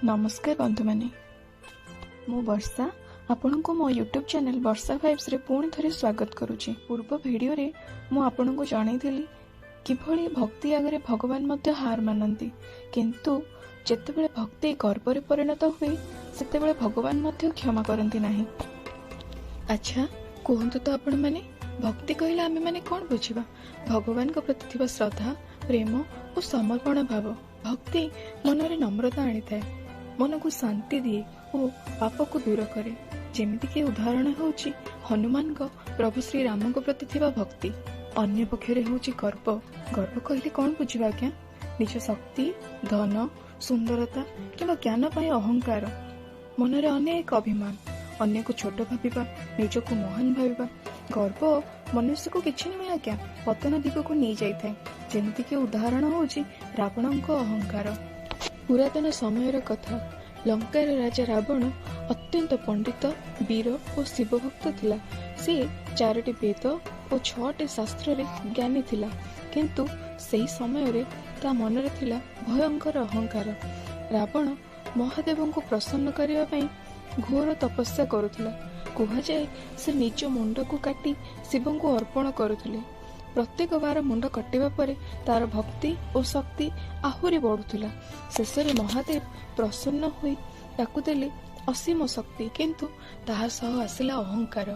नमस्कार बंधु मैंने मु वर्षा आपण को मो यूट्यूब चैनल वर्षा वाइब्स रे पुणी थे स्वागत करुच्ची। पूर्व वीडियो रे मु आपण को जनईली किभली भक्ति आगे भगवान मध्य हार मानती, किंतु जेतेबेले भक्ति गर्व रे परिणत हुए सेतेबेले भगवान मध्य क्षमा करती नहीं। अच्छा कहतु तो आपण मैंने भक्ति कहले आमे माने कौन बुझिबा? भगवान को प्रति थिबा श्रद्धा, प्रेम और समर्पण भाव। भक्ति मन रे नम्रता आनी थाए, मन को शांति दिए और पाप को दूर करे। जेमिति कि उदाहरण होची हनुमान को प्रभु श्री राम को प्रति थिबा भक्ति। अन्य पक्षरे होची गर्व। गर्व कहले कौन बुझिबा क्या? निज शक्ति, धन, सुंदरता किंवा ज्ञान पाए अहंकार। मन रे अनेक अभिमान, अन्य को छोट भाविबा, निज को महान भाविबा। गर्व मनुष्य को किछि नुहे आज्ञा, पतन दिग को नहीं जाई थाए। जेमिति कि उदाहरण होची रावणଙ୍କ अहंकार। पुरातन समयर कथा, लंकार राजा रावण अत्यंत पंडित, वीर और शिवभक्त थिला। से 4टी वेद और 6टी शास्त्र रे ज्ञानी थिला, किंतु सही समय रे ता मन रे थिला भयंकर अहंकार। रावण महादेव को प्रसन्न करने पई घोर तपस्या करुथिला। कहा जाए से निज मुंड को काटी शिव को अर्पण करुथिले। प्रत्येक बार मुंड कटिबा परे तार भक्ति और शक्ति आहुरी बढ़ुथिला। शेषरे महादेव प्रसन्न होई ताकु देले असीम शक्ति, किंतु ताहा सह आसिला अहंकार।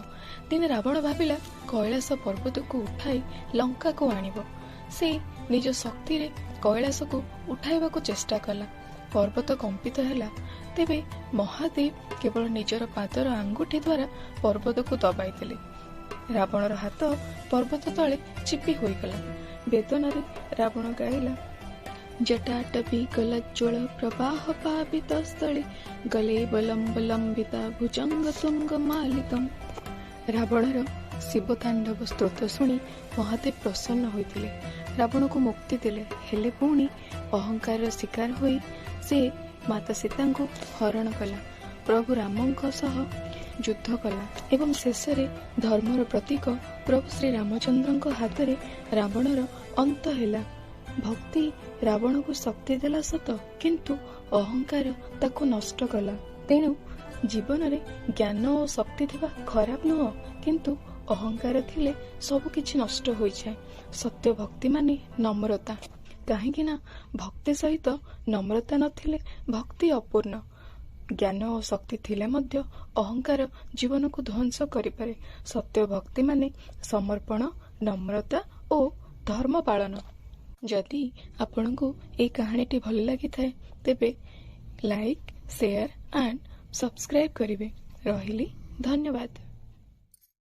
दिने रावण भाविला कैलाश पर्वत को उठाई लंका को आनिबो। से निज शक्ति रे कैलाश को उठाइबा को चेष्टा कला। पर्वत कंपित हैला। तेबे महादेव केवल निजर पादर आंगुठी द्वारा पर्वत को दबाई देले। रावणर हाथ पर्वत तले चिपी होई गला। वेदना रे रावण गाइला, जटाटवी गलज्ज्वल प्रवाह पावित स्थले गले बलम्ब लंबिता भुजंग तुंग मालितम। रावणर शिवतांडव स्तोत्र शुणी महादेव प्रसन्न होइतिले, रावण को मुक्ति देले। हेले पुणी अहंकार शिकार होई से माता सीता को हरण कला, प्रभु रामଙ୍କ सह युद्ध कला एवं शेष धर्मर प्रतीक प्रभु श्री रामचंद्रଙ୍କ हाथ रे रावणर अंत हैला। भक्ति रावण को शक्ति देला सत, किंतु अहंकार ताको नष्ट कला। तेणु जीवन रे ज्ञान और शक्ति थिबा खराब नुह, किंतु अहंकार थिले सब किछि नष्ट होई जाय। सत्य भक्ति माने नम्रता, काहेकि ना भक्ति सहित नम्रता नथिले भक्ति अपूर्ण। ज्ञान और शक्ति थिले मध्य अहंकार जीवन को ध्वंस करिपारे। सत्य भक्ति माने समर्पण, नम्रता और धर्म पालन। जदि आपनको ए कहानीटी भल लगी थाए तेबे लाइक, शेयर एंड सब्सक्राइब करिवे। रहिली, धन्यवाद।